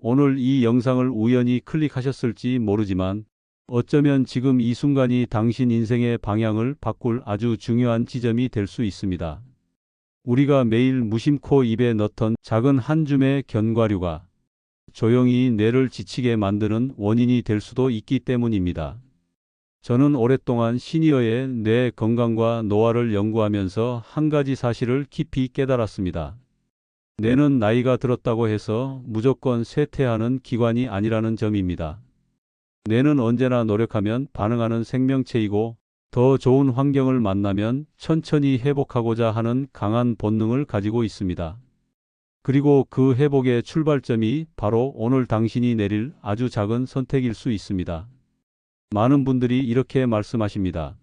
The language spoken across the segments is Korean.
오늘 이 영상을 우연히 클릭하셨을지 모르지만 어쩌면 지금 이 순간이 당신 인생의 방향을 바꿀 아주 중요한 지점이 될 수 있습니다. 우리가 매일 무심코 입에 넣던 작은 한 줌의 견과류가 조용히 뇌를 지치게 만드는 원인이 될 수도 있기 때문입니다. 저는 오랫동안 시니어의 뇌 건강과 노화를 연구하면서 한 가지 사실을 깊이 깨달았습니다. 뇌는 나이가 들었다고 해서 무조건 쇠퇴하는 기관이 아니라는 점입니다. 뇌는 언제나 노력하면 반응하는 생명체이고 더 좋은 환경을 만나면 천천히 회복하고자 하는 강한 본능을 가지고 있습니다. 그리고 그 회복의 출발점이 바로 오늘 당신이 내릴 아주 작은 선택일 수 있습니다. 많은 분들이 이렇게 말씀하십니다.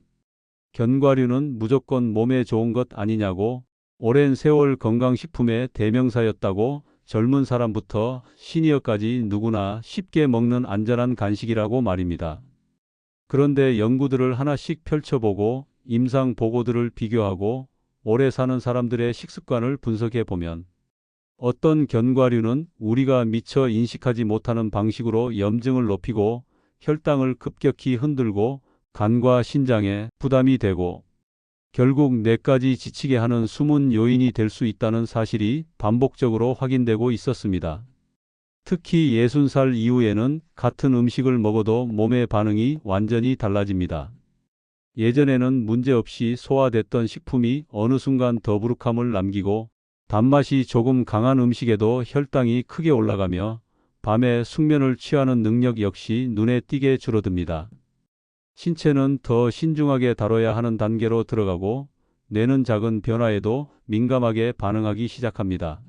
견과류는 무조건 몸에 좋은 것 아니냐고, 오랜 세월 건강식품의 대명사였다고, 젊은 사람부터 시니어까지 누구나 쉽게 먹는 안전한 간식이라고 말입니다. 그런데 연구들을 하나씩 펼쳐보고 임상 보고들을 비교하고 오래 사는 사람들의 식습관을 분석해 보면 어떤 견과류는 우리가 미처 인식하지 못하는 방식으로 염증을 높이고 혈당을 급격히 흔들고 간과 신장에 부담이 되고 결국 뇌까지 지치게 하는 숨은 요인이 될 수 있다는 사실이 반복적으로 확인되고 있었습니다. 특히 60살 이후에는 같은 음식을 먹어도 몸의 반응이 완전히 달라집니다. 예전에는 문제없이 소화됐던 식품이 어느 순간 더부룩함을 남기고 단맛이 조금 강한 음식에도 혈당이 크게 올라가며 밤에 숙면을 취하는 능력 역시 눈에 띄게 줄어듭니다. 신체는 더 신중하게 다뤄야 하는 단계로 들어가고 뇌는 작은 변화에도 민감하게 반응하기 시작합니다.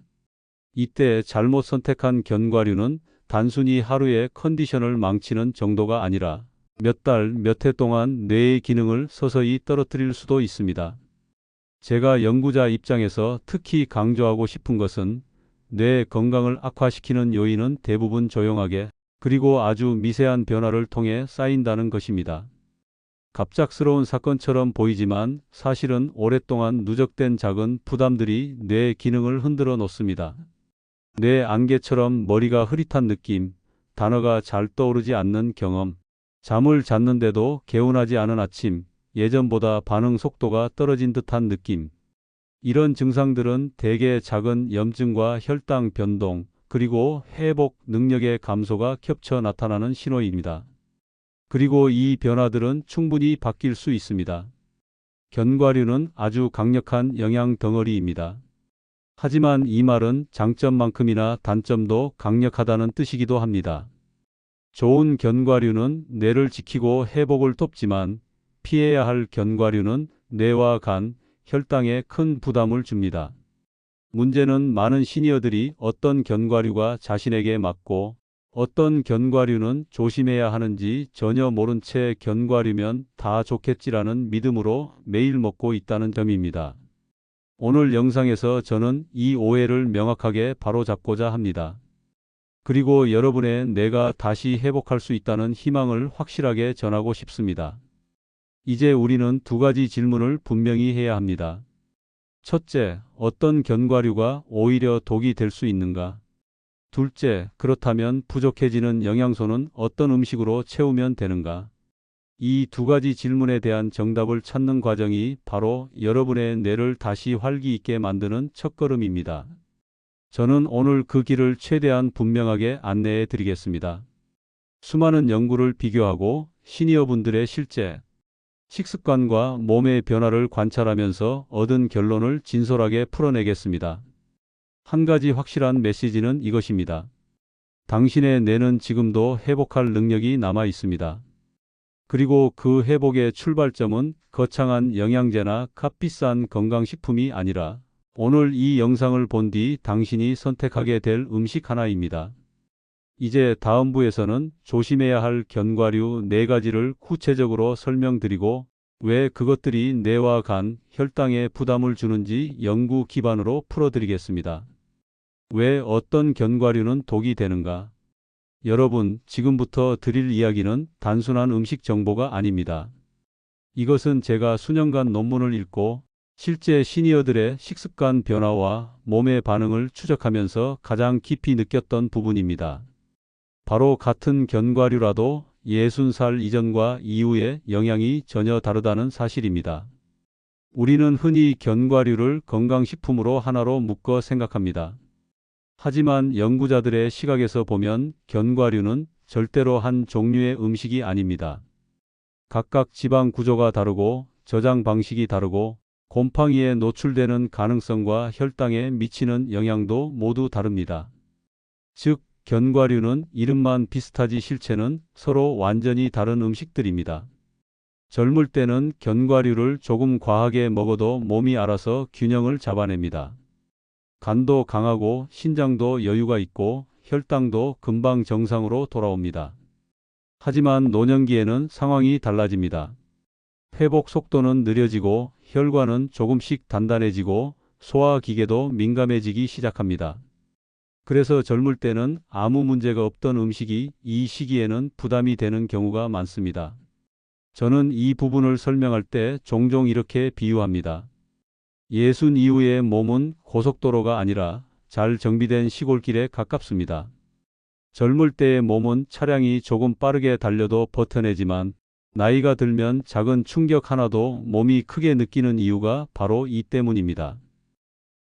이때 잘못 선택한 견과류는 단순히 하루의 컨디션을 망치는 정도가 아니라 몇 달, 몇 해 동안 뇌의 기능을 서서히 떨어뜨릴 수도 있습니다. 제가 연구자 입장에서 특히 강조하고 싶은 것은 뇌 건강을 악화시키는 요인은 대부분 조용하게 그리고 아주 미세한 변화를 통해 쌓인다는 것입니다. 갑작스러운 사건처럼 보이지만 사실은 오랫동안 누적된 작은 부담들이 뇌 기능을 흔들어 놓습니다. 뇌 안개처럼 머리가 흐릿한 느낌, 단어가 잘 떠오르지 않는 경험, 잠을 잤는데도 개운하지 않은 아침, 예전보다 반응 속도가 떨어진 듯한 느낌. 이런 증상들은 대개 작은 염증과 혈당 변동, 그리고 회복 능력의 감소가 겹쳐 나타나는 신호입니다. 그리고 이 변화들은 충분히 바뀔 수 있습니다. 견과류는 아주 강력한 영양 덩어리입니다. 하지만 이 말은 장점만큼이나 단점도 강력하다는 뜻이기도 합니다. 좋은 견과류는 뇌를 지키고 회복을 돕지만 피해야 할 견과류는 뇌와 간, 혈당에 큰 부담을 줍니다. 문제는 많은 시니어들이 어떤 견과류가 자신에게 맞고 어떤 견과류는 조심해야 하는지 전혀 모른 채 견과류면 다 좋겠지라는 믿음으로 매일 먹고 있다는 점입니다. 오늘 영상에서 저는 이 오해를 명확하게 바로잡고자 합니다. 그리고 여러분의 뇌가 다시 회복할 수 있다는 희망을 확실하게 전하고 싶습니다. 이제 우리는 두 가지 질문을 분명히 해야 합니다. 첫째, 어떤 견과류가 오히려 독이 될 수 있는가? 둘째, 그렇다면 부족해지는 영양소는 어떤 음식으로 채우면 되는가? 이 두 가지 질문에 대한 정답을 찾는 과정이 바로 여러분의 뇌를 다시 활기 있게 만드는 첫걸음입니다. 저는 오늘 그 길을 최대한 분명하게 안내해 드리겠습니다. 수많은 연구를 비교하고 시니어분들의 실제 식습관과 몸의 변화를 관찰하면서 얻은 결론을 진솔하게 풀어내겠습니다. 한 가지 확실한 메시지는 이것입니다. 당신의 뇌는 지금도 회복할 능력이 남아 있습니다. 그리고 그 회복의 출발점은 거창한 영양제나 값비싼 건강식품이 아니라 오늘 이 영상을 본 뒤 당신이 선택하게 될 음식 하나입니다. 이제 다음부에서는 조심해야 할 견과류 4가지를 구체적으로 설명드리고 왜 그것들이 뇌와 간, 혈당에 부담을 주는지 연구 기반으로 풀어드리겠습니다. 왜 어떤 견과류는 독이 되는가? 여러분, 지금부터 드릴 이야기는 단순한 음식 정보가 아닙니다. 이것은 제가 수년간 논문을 읽고 실제 시니어들의 식습관 변화와 몸의 반응을 추적하면서 가장 깊이 느꼈던 부분입니다. 바로 같은 견과류라도 60살 이전과 이후의 영향이 전혀 다르다는 사실입니다. 우리는 흔히 견과류를 건강식품으로 하나로 묶어 생각합니다. 하지만 연구자들의 시각에서 보면 견과류는 절대로 한 종류의 음식이 아닙니다. 각각 지방 구조가 다르고 저장 방식이 다르고 곰팡이에 노출되는 가능성과 혈당에 미치는 영향도 모두 다릅니다. 즉, 견과류는 이름만 비슷하지 실체는 서로 완전히 다른 음식들입니다. 젊을 때는 견과류를 조금 과하게 먹어도 몸이 알아서 균형을 잡아냅니다. 간도 강하고 신장도 여유가 있고 혈당도 금방 정상으로 돌아옵니다. 하지만 노년기에는 상황이 달라집니다. 회복 속도는 느려지고 혈관은 조금씩 단단해지고 소화기계도 민감해지기 시작합니다. 그래서 젊을 때는 아무 문제가 없던 음식이 이 시기에는 부담이 되는 경우가 많습니다. 저는 이 부분을 설명할 때 종종 이렇게 비유합니다. 60 이후의 몸은 고속도로가 아니라 잘 정비된 시골길에 가깝습니다. 젊을 때의 몸은 차량이 조금 빠르게 달려도 버텨내지만 나이가 들면 작은 충격 하나도 몸이 크게 느끼는 이유가 바로 이 때문입니다.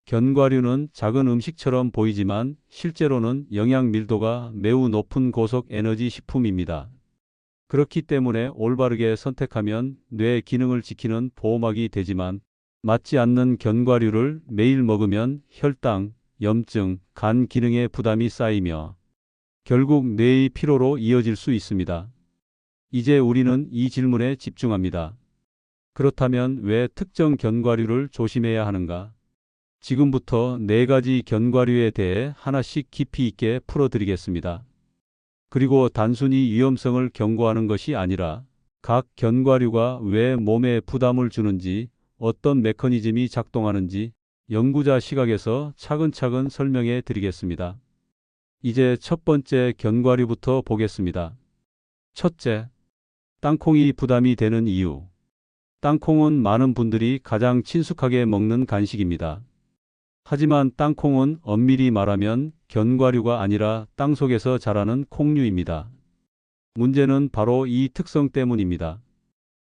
견과류는 작은 음식처럼 보이지만 실제로는 영양 밀도가 매우 높은 고속 에너지 식품입니다. 그렇기 때문에 올바르게 선택하면 뇌 기능을 지키는 보호막이 되지만 맞지 않는 견과류를 매일 먹으면 혈당, 염증, 간 기능에 부담이 쌓이며 결국 뇌의 피로로 이어질 수 있습니다. 이제 우리는 이 질문에 집중합니다. 그렇다면 왜 특정 견과류를 조심해야 하는가? 지금부터 4가지 견과류에 대해 하나씩 깊이 있게 풀어드리겠습니다. 그리고 단순히 위험성을 경고하는 것이 아니라 각 견과류가 왜 몸에 부담을 주는지, 어떤 메커니즘이 작동하는지 연구자 시각에서 차근차근 설명해 드리겠습니다. 이제 첫 번째 견과류부터 보겠습니다. 첫째, 땅콩이 부담이 되는 이유. 땅콩은 많은 분들이 가장 친숙하게 먹는 간식입니다. 하지만 땅콩은 엄밀히 말하면 견과류가 아니라 땅속에서 자라는 콩류입니다. 문제는 바로 이 특성 때문입니다.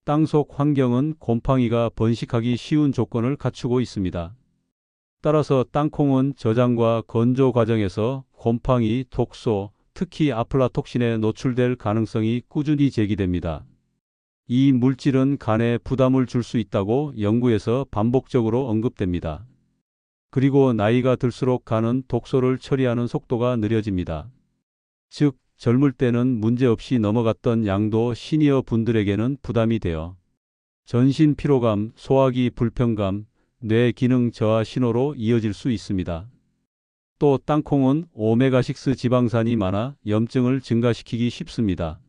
땅속 환경은 곰팡이가 번식하기 쉬운 조건을 갖추고 있습니다. 따라서 땅콩은 저장과 건조 과정에서 곰팡이, 독소, 특히 아플라톡신에 노출될 가능성이 꾸준히 제기됩니다. 이 물질은 간에 부담을 줄 수 있다고 연구에서 반복적으로 언급됩니다. 그리고 나이가 들수록 간은 독소를 처리하는 속도가 느려집니다. 즉, 젊을 때는 문제없이 넘어갔던 양도 시니어 분들에게는 부담이 되어 전신 피로감, 소화기 불편감, 뇌 기능 저하 신호로 이어질 수 있습니다. 또 땅콩은 오메가6 지방산이 많아 염증을 증가시키기 쉽습니다.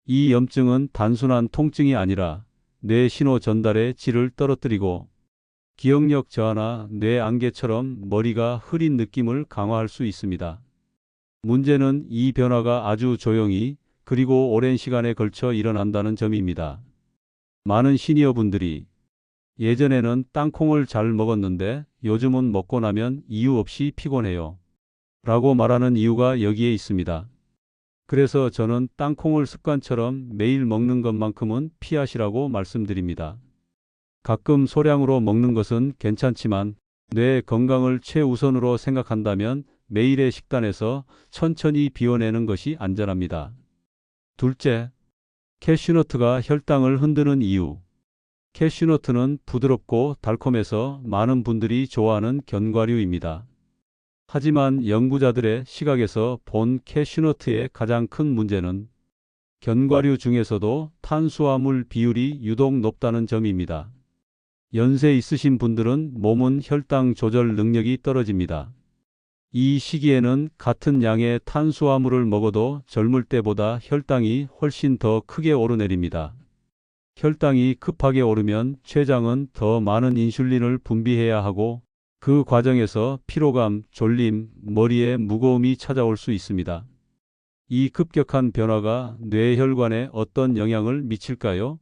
이 염증은 단순한 통증이 아니라 뇌 신호 전달의 질을 떨어뜨리고 기억력 저하나 뇌 안개처럼 머리가 흐린 느낌을 강화할 수 있습니다. 문제는 이 변화가 아주 조용히 그리고 오랜 시간에 걸쳐 일어난다는 점입니다. 많은 시니어분들이 예전에는 땅콩을 잘 먹었는데 요즘은 먹고 나면 이유 없이 피곤해요 라고 말하는 이유가 여기에 있습니다. 그래서 저는 땅콩을 습관처럼 매일 먹는 것만큼은 피하시라고 말씀드립니다. 가끔 소량으로 먹는 것은 괜찮지만 뇌 건강을 최우선으로 생각한다면 매일의 식단에서 천천히 비워내는 것이 안전합니다. 둘째, 캐슈너트가 혈당을 흔드는 이유. 캐슈너트는 부드럽고 달콤해서 많은 분들이 좋아하는 견과류입니다. 하지만 연구자들의 시각에서 본 캐슈너트의 가장 큰 문제는 견과류 중에서도 탄수화물 비율이 유독 높다는 점입니다. 연세 있으신 분들은 몸은 혈당 조절 능력이 떨어집니다. 이 시기에는 같은 양의 탄수화물을 먹어도 젊을 때보다 혈당이 훨씬 더 크게 오르내립니다. 혈당이 급하게 오르면 췌장은 더 많은 인슐린을 분비해야 하고 그 과정에서 피로감, 졸림, 머리에 무거움이 찾아올 수 있습니다. 이 급격한 변화가 뇌혈관에 어떤 영향을 미칠까요?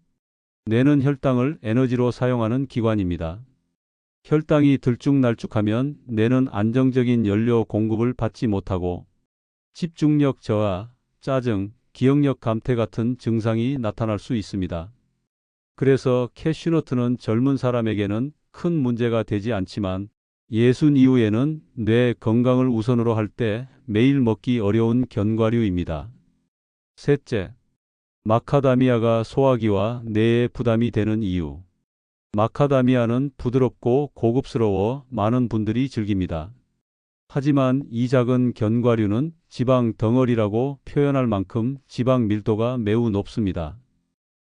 뇌는 혈당을 에너지로 사용하는 기관입니다. 혈당이 들쭉날쭉하면 뇌는 안정적인 연료 공급을 받지 못하고 집중력 저하, 짜증, 기억력 감퇴 같은 증상이 나타날 수 있습니다. 그래서 캐슈너트는 젊은 사람에게는 큰 문제가 되지 않지만 60 이후에는 뇌 건강을 우선으로 할 때 매일 먹기 어려운 견과류입니다. 셋째, 마카다미아가 소화기와 뇌에 부담이 되는 이유. 마카다미아는 부드럽고 고급스러워 많은 분들이 즐깁니다. 하지만 이 작은 견과류는 지방 덩어리라고 표현할 만큼 지방 밀도가 매우 높습니다.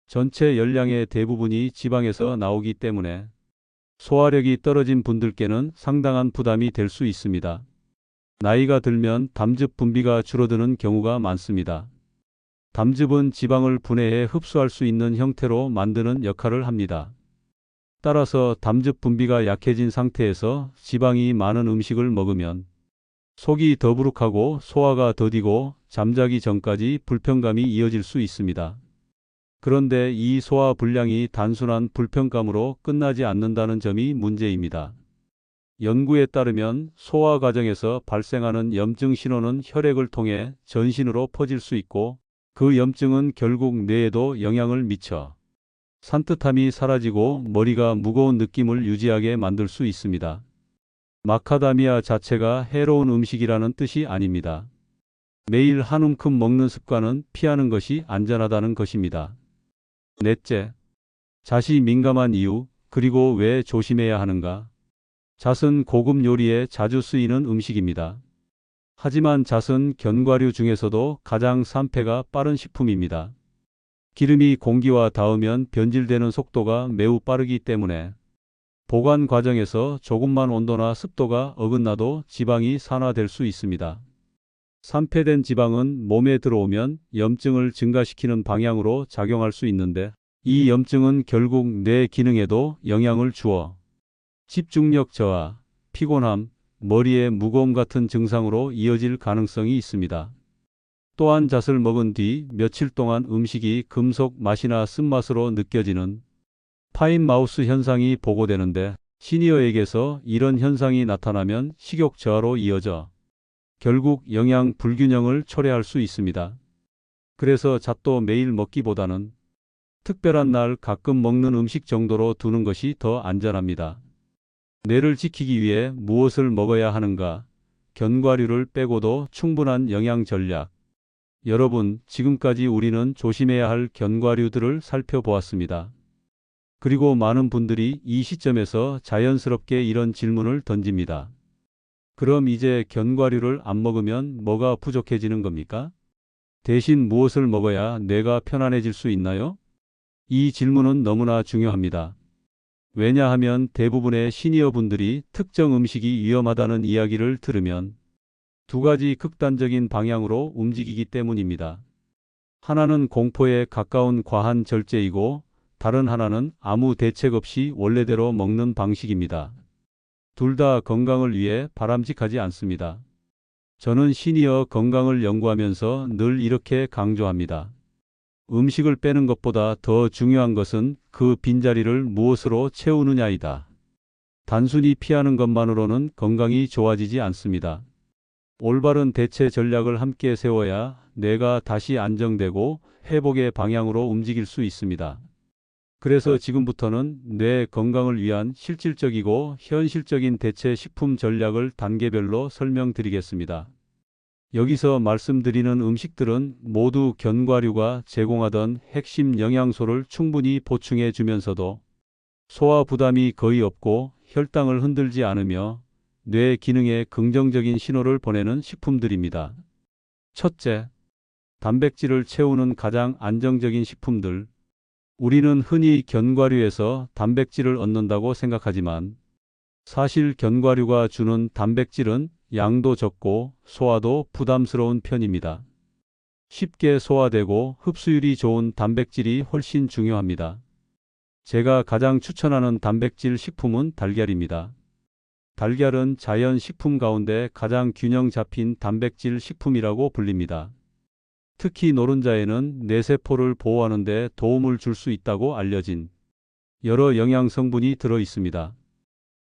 전체 열량의 대부분이 지방에서 나오기 때문에 소화력이 떨어진 분들께는 상당한 부담이 될 수 있습니다. 나이가 들면 담즙 분비가 줄어드는 경우가 많습니다. 담즙은 지방을 분해해 흡수할 수 있는 형태로 만드는 역할을 합니다. 따라서 담즙 분비가 약해진 상태에서 지방이 많은 음식을 먹으면 속이 더부룩하고 소화가 더디고 잠자기 전까지 불편감이 이어질 수 있습니다. 그런데 이 소화 불량이 단순한 불편감으로 끝나지 않는다는 점이 문제입니다. 연구에 따르면 소화 과정에서 발생하는 염증 신호는 혈액을 통해 전신으로 퍼질 수 있고 그 염증은 결국 뇌에도 영향을 미쳐 산뜻함이 사라지고 머리가 무거운 느낌을 유지하게 만들 수 있습니다. 마카다미아 자체가 해로운 음식이라는 뜻이 아닙니다. 매일 한 움큼 먹는 습관은 피하는 것이 안전하다는 것입니다. 넷째, 잣이 민감한 이유, 그리고 왜 조심해야 하는가? 잣은 고급 요리에 자주 쓰이는 음식입니다. 하지만 잣은 견과류 중에서도 가장 산패가 빠른 식품입니다. 기름이 공기와 닿으면 변질되는 속도가 매우 빠르기 때문에 보관 과정에서 조금만 온도나 습도가 어긋나도 지방이 산화될 수 있습니다. 산패된 지방은 몸에 들어오면 염증을 증가시키는 방향으로 작용할 수 있는데 이 염증은 결국 뇌 기능에도 영향을 주어 집중력 저하, 피곤함, 머리의 무거움 같은 증상으로 이어질 가능성이 있습니다. 또한 잣을 먹은 뒤 며칠 동안 음식이 금속 맛이나 쓴맛으로 느껴지는 파인마우스 현상이 보고되는데 시니어에게서 이런 현상이 나타나면 식욕 저하로 이어져 결국 영양 불균형을 초래할 수 있습니다. 그래서 잣도 매일 먹기보다는 특별한 날 가끔 먹는 음식 정도로 두는 것이 더 안전합니다. 뇌를 지키기 위해 무엇을 먹어야 하는가? 견과류를 빼고도 충분한 영양 전략. 여러분, 지금까지 우리는 조심해야 할 견과류들을 살펴보았습니다. 그리고 많은 분들이 이 시점에서 자연스럽게 이런 질문을 던집니다. 그럼 이제 견과류를 안 먹으면 뭐가 부족해지는 겁니까? 대신 무엇을 먹어야 뇌가 편안해질 수 있나요? 이 질문은 너무나 중요합니다. 왜냐하면 대부분의 시니어 분들이 특정 음식이 위험하다는 이야기를 들으면 두 가지 극단적인 방향으로 움직이기 때문입니다. 하나는 공포에 가까운 과한 절제이고 다른 하나는 아무 대책 없이 원래대로 먹는 방식입니다. 둘 다 건강을 위해 바람직하지 않습니다. 저는 시니어 건강을 연구하면서 늘 이렇게 강조합니다. 음식을 빼는 것보다 더 중요한 것은 그 빈자리를 무엇으로 채우느냐이다. 단순히 피하는 것만으로는 건강이 좋아지지 않습니다. 올바른 대체 전략을 함께 세워야 뇌가 다시 안정되고 회복의 방향으로 움직일 수 있습니다. 그래서 지금부터는 뇌 건강을 위한 실질적이고 현실적인 대체 식품 전략을 단계별로 설명드리겠습니다. 여기서 말씀드리는 음식들은 모두 견과류가 제공하던 핵심 영양소를 충분히 보충해 주면서도 소화 부담이 거의 없고 혈당을 흔들지 않으며 뇌 기능에 긍정적인 신호를 보내는 식품들입니다. 첫째, 단백질을 채우는 가장 안정적인 식품들. 우리는 흔히 견과류에서 단백질을 얻는다고 생각하지만 사실 견과류가 주는 단백질은 양도 적고 소화도 부담스러운 편입니다. 쉽게 소화되고 흡수율이 좋은 단백질이 훨씬 중요합니다. 제가 가장 추천하는 단백질 식품은 달걀입니다. 달걀은 자연 식품 가운데 가장 균형 잡힌 단백질 식품이라고 불립니다. 특히 노른자에는 뇌세포를 보호하는 데 도움을 줄 수 있다고 알려진 여러 영양 성분이 들어 있습니다.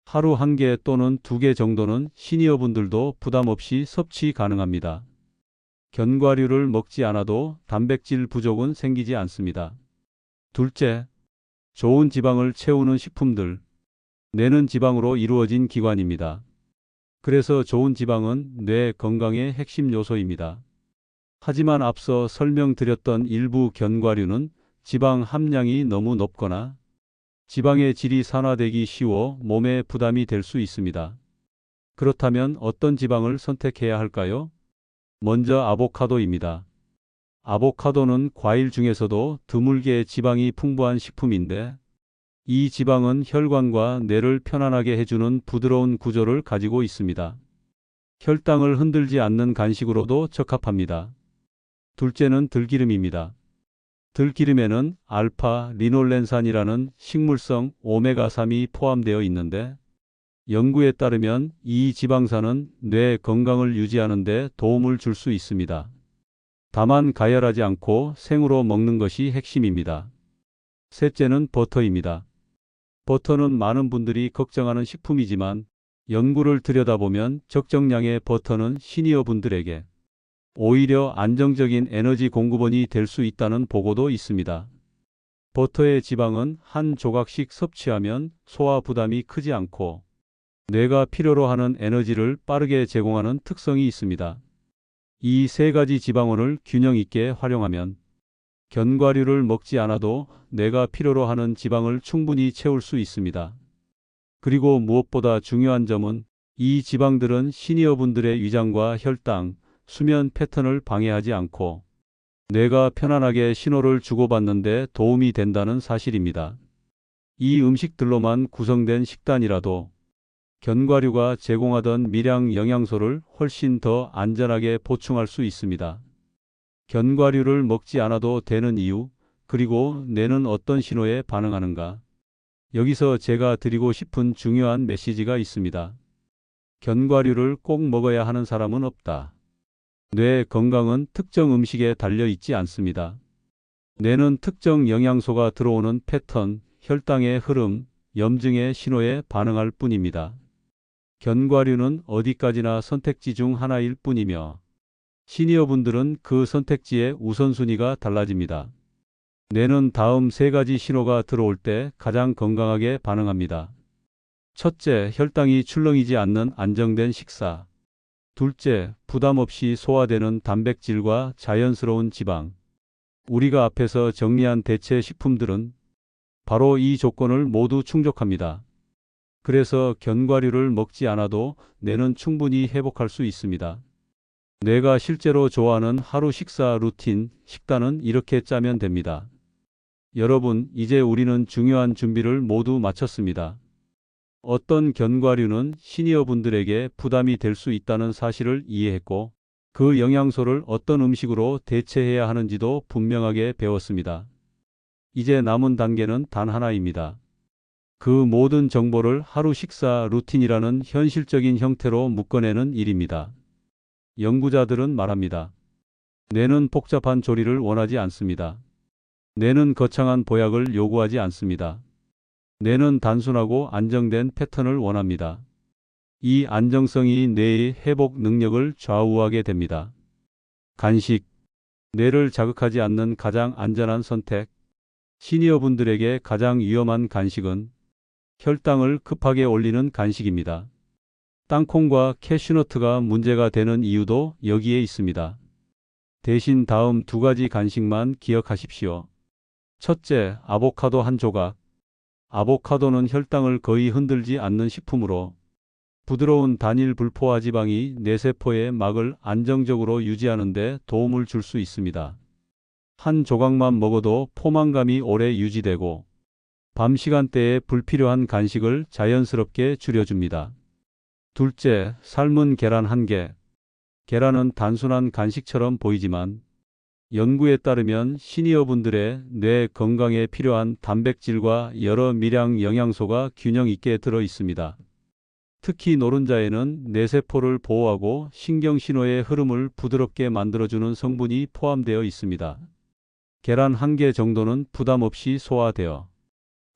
하루 1개 또는 2개 정도는 시니어분들도 부담 없이 섭취 가능합니다. 견과류를 먹지 않아도 단백질 부족은 생기지 않습니다. 둘째, 좋은 지방을 채우는 식품들. 뇌는 지방으로 이루어진 기관입니다. 그래서 좋은 지방은 뇌 건강의 핵심 요소입니다. 하지만 앞서 설명드렸던 일부 견과류는 지방 함량이 너무 높거나 지방의 질이 산화되기 쉬워 몸에 부담이 될 수 있습니다. 그렇다면 어떤 지방을 선택해야 할까요? 먼저 아보카도입니다. 아보카도는 과일 중에서도 드물게 지방이 풍부한 식품인데 이 지방은 혈관과 뇌를 편안하게 해주는 부드러운 구조를 가지고 있습니다. 혈당을 흔들지 않는 간식으로도 적합합니다. 둘째는 들기름입니다. 들기름에는 알파 리놀렌산이라는 식물성 오메가3이 포함되어 있는데 연구에 따르면 이 지방산은 뇌 건강을 유지하는 데 도움을 줄 수 있습니다. 다만 가열하지 않고 생으로 먹는 것이 핵심입니다. 셋째는 버터입니다. 버터는 많은 분들이 걱정하는 식품이지만 연구를 들여다보면 적정량의 버터는 시니어 분들에게 오히려 안정적인 에너지 공급원이 될 수 있다는 보고도 있습니다. 버터의 지방은 한 조각씩 섭취하면 소화 부담이 크지 않고 뇌가 필요로 하는 에너지를 빠르게 제공하는 특성이 있습니다. 이 세 가지 지방원을 균형 있게 활용하면 견과류를 먹지 않아도 뇌가 필요로 하는 지방을 충분히 채울 수 있습니다. 그리고 무엇보다 중요한 점은 이 지방들은 시니어분들의 위장과 혈당, 수면 패턴을 방해하지 않고 뇌가 편안하게 신호를 주고받는 데 도움이 된다는 사실입니다. 이 음식들로만 구성된 식단이라도 견과류가 제공하던 미량 영양소를 훨씬 더 안전하게 보충할 수 있습니다. 견과류를 먹지 않아도 되는 이유, 그리고 뇌는 어떤 신호에 반응하는가? 여기서 제가 드리고 싶은 중요한 메시지가 있습니다. 견과류를 꼭 먹어야 하는 사람은 없다. 뇌 건강은 특정 음식에 달려 있지 않습니다. 뇌는 특정 영양소가 들어오는 패턴, 혈당의 흐름, 염증의 신호에 반응할 뿐입니다. 견과류는 어디까지나 선택지 중 하나일 뿐이며 시니어분들은 그 선택지의 우선순위가 달라집니다. 뇌는 다음 세 가지 신호가 들어올 때 가장 건강하게 반응합니다. 첫째, 혈당이 출렁이지 않는 안정된 식사. 둘째, 부담 없이 소화되는 단백질과 자연스러운 지방. 우리가 앞에서 정리한 대체 식품들은 바로 이 조건을 모두 충족합니다. 그래서 견과류를 먹지 않아도 뇌는 충분히 회복할 수 있습니다. 뇌가 실제로 좋아하는 하루 식사 루틴, 식단은 이렇게 짜면 됩니다. 여러분, 이제 우리는 중요한 준비를 모두 마쳤습니다. 어떤 견과류는 시니어분들에게 부담이 될 수 있다는 사실을 이해했고, 그 영양소를 어떤 음식으로 대체해야 하는지도 분명하게 배웠습니다. 이제 남은 단계는 단 하나입니다. 그 모든 정보를 하루 식사 루틴이라는 현실적인 형태로 묶어내는 일입니다. 연구자들은 말합니다. 뇌는 복잡한 조리를 원하지 않습니다. 뇌는 거창한 보약을 요구하지 않습니다. 뇌는 단순하고 안정된 패턴을 원합니다. 이 안정성이 뇌의 회복 능력을 좌우하게 됩니다. 간식, 뇌를 자극하지 않는 가장 안전한 선택. 시니어분들에게 가장 위험한 간식은 혈당을 급하게 올리는 간식입니다. 땅콩과 캐슈너트가 문제가 되는 이유도 여기에 있습니다. 대신 다음 두 가지 간식만 기억하십시오. 첫째, 아보카도 한 조각. 아보카도는 혈당을 거의 흔들지 않는 식품으로 부드러운 단일 불포화 지방이 뇌세포의 막을 안정적으로 유지하는 데 도움을 줄 수 있습니다. 한 조각만 먹어도 포만감이 오래 유지되고 밤 시간대에 불필요한 간식을 자연스럽게 줄여줍니다. 둘째, 삶은 계란 한 개. 계란은 단순한 간식처럼 보이지만 연구에 따르면 시니어분들의 뇌 건강에 필요한 단백질과 여러 미량 영양소가 균형 있게 들어 있습니다. 특히 노른자에는 뇌세포를 보호하고 신경신호의 흐름을 부드럽게 만들어주는 성분이 포함되어 있습니다. 계란 한 개 정도는 부담 없이 소화되어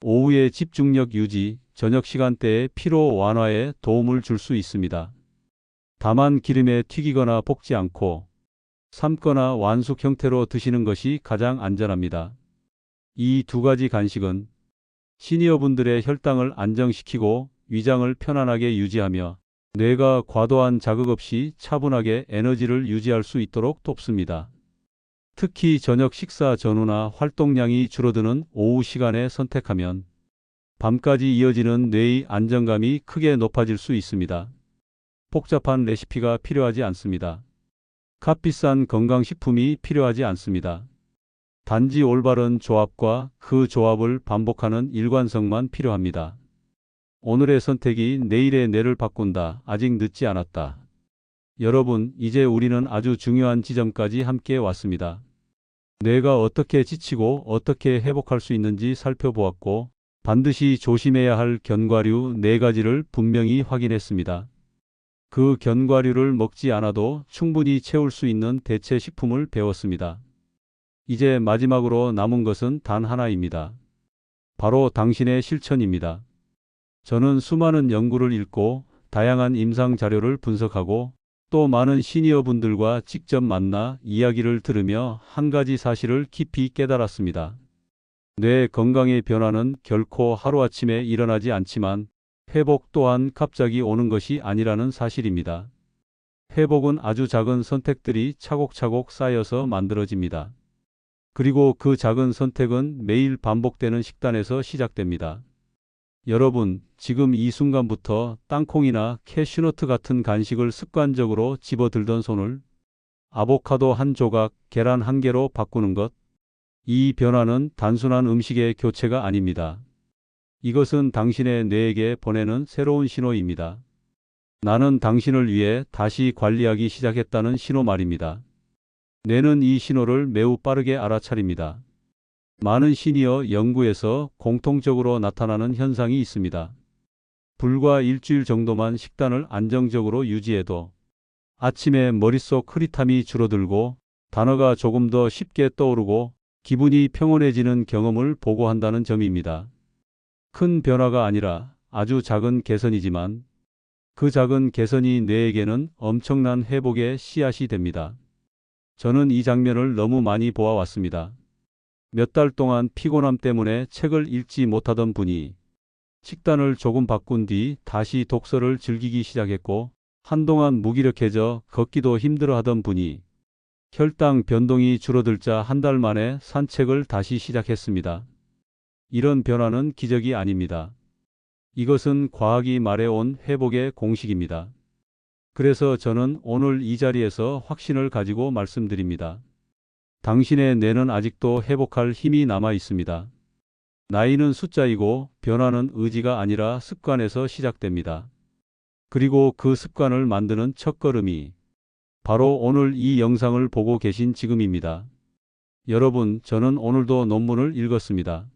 오후의 집중력 유지, 저녁 시간대의 피로 완화에 도움을 줄 수 있습니다. 다만 기름에 튀기거나 볶지 않고 삶거나 완숙 형태로 드시는 것이 가장 안전합니다. 이 두 가지 간식은 시니어분들의 혈당을 안정시키고 위장을 편안하게 유지하며 뇌가 과도한 자극 없이 차분하게 에너지를 유지할 수 있도록 돕습니다. 특히 저녁 식사 전후나 활동량이 줄어드는 오후 시간에 선택하면 밤까지 이어지는 뇌의 안정감이 크게 높아질 수 있습니다. 복잡한 레시피가 필요하지 않습니다. 값비싼 건강식품이 필요하지 않습니다. 단지 올바른 조합과 그 조합을 반복하는 일관성만 필요합니다. 오늘의 선택이 내일의 뇌를 바꾼다. 아직 늦지 않았다. 여러분, 이제 우리는 아주 중요한 지점까지 함께 왔습니다. 뇌가 어떻게 지치고 어떻게 회복할 수 있는지 살펴보았고, 반드시 조심해야 할 견과류 4가지를 분명히 확인했습니다. 그 견과류를 먹지 않아도 충분히 채울 수 있는 대체 식품을 배웠습니다. 이제 마지막으로 남은 것은 단 하나입니다. 바로 당신의 실천입니다. 저는 수많은 연구를 읽고 다양한 임상 자료를 분석하고 또 많은 시니어분들과 직접 만나 이야기를 들으며 한 가지 사실을 깊이 깨달았습니다. 뇌 건강의 변화는 결코 하루아침에 일어나지 않지만 회복 또한 갑자기 오는 것이 아니라는 사실입니다. 회복은 아주 작은 선택들이 차곡차곡 쌓여서 만들어집니다. 그리고 그 작은 선택은 매일 반복되는 식단에서 시작됩니다. 여러분, 지금 이 순간부터 땅콩이나 캐슈너트 같은 간식을 습관적으로 집어들던 손을 아보카도 한 조각, 계란 한 개로 바꾸는 것. 이 변화는 단순한 음식의 교체가 아닙니다. 이것은 당신의 뇌에게 보내는 새로운 신호입니다. 나는 당신을 위해 다시 관리하기 시작했다는 신호 말입니다. 뇌는 이 신호를 매우 빠르게 알아차립니다. 많은 시니어 연구에서 공통적으로 나타나는 현상이 있습니다. 불과 일주일 정도만 식단을 안정적으로 유지해도 아침에 머릿속 흐릿함이 줄어들고 단어가 조금 더 쉽게 떠오르고 기분이 평온해지는 경험을 보고한다는 점입니다. 큰 변화가 아니라 아주 작은 개선이지만 그 작은 개선이 뇌에게는 엄청난 회복의 씨앗이 됩니다. 저는 이 장면을 너무 많이 보아왔습니다. 몇 달 동안 피곤함 때문에 책을 읽지 못하던 분이 식단을 조금 바꾼 뒤 다시 독서를 즐기기 시작했고, 한동안 무기력해져 걷기도 힘들어하던 분이 혈당 변동이 줄어들자 한 달 만에 산책을 다시 시작했습니다. 이런 변화는 기적이 아닙니다. 이것은 과학이 말해온 회복의 공식입니다. 그래서 저는 오늘 이 자리에서 확신을 가지고 말씀드립니다. 당신의 뇌는 아직도 회복할 힘이 남아 있습니다. 나이는 숫자이고 변화는 의지가 아니라 습관에서 시작됩니다. 그리고 그 습관을 만드는 첫걸음이 바로 오늘 이 영상을 보고 계신 지금입니다. 여러분, 저는 오늘도 논문을 읽었습니다.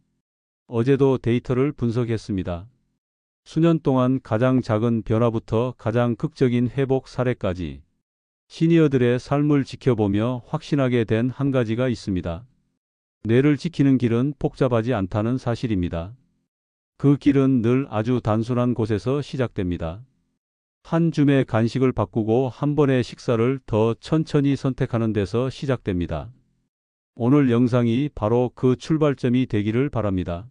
어제도 데이터를 분석했습니다. 수년 동안 가장 작은 변화부터 가장 극적인 회복 사례까지 시니어들의 삶을 지켜보며 확신하게 된 한 가지가 있습니다. 뇌를 지키는 길은 복잡하지 않다는 사실입니다. 그 길은 늘 아주 단순한 곳에서 시작됩니다. 한 줌의 간식을 바꾸고 한 번의 식사를 더 천천히 선택하는 데서 시작됩니다. 오늘 영상이 바로 그 출발점이 되기를 바랍니다.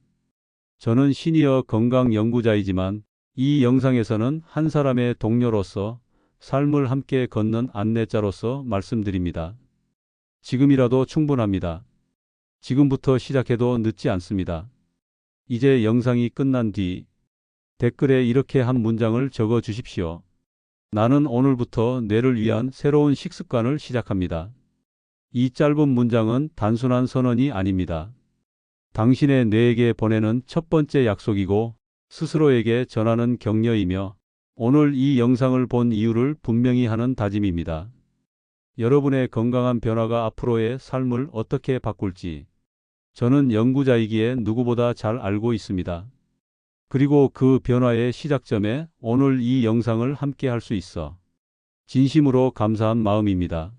저는 시니어 건강 연구자이지만 이 영상에서는 한 사람의 동료로서 삶을 함께 걷는 안내자로서 말씀드립니다. 지금이라도 충분합니다. 지금부터 시작해도 늦지 않습니다. 이제 영상이 끝난 뒤 댓글에 이렇게 한 문장을 적어 주십시오. 나는 오늘부터 뇌를 위한 새로운 식습관을 시작합니다. 이 짧은 문장은 단순한 선언이 아닙니다. 당신의 뇌에게 보내는 첫 번째 약속이고 스스로에게 전하는 격려이며 오늘 이 영상을 본 이유를 분명히 하는 다짐입니다. 여러분의 건강한 변화가 앞으로의 삶을 어떻게 바꿀지 저는 연구자이기에 누구보다 잘 알고 있습니다. 그리고 그 변화의 시작점에 오늘 이 영상을 함께 할 수 있어 진심으로 감사한 마음입니다.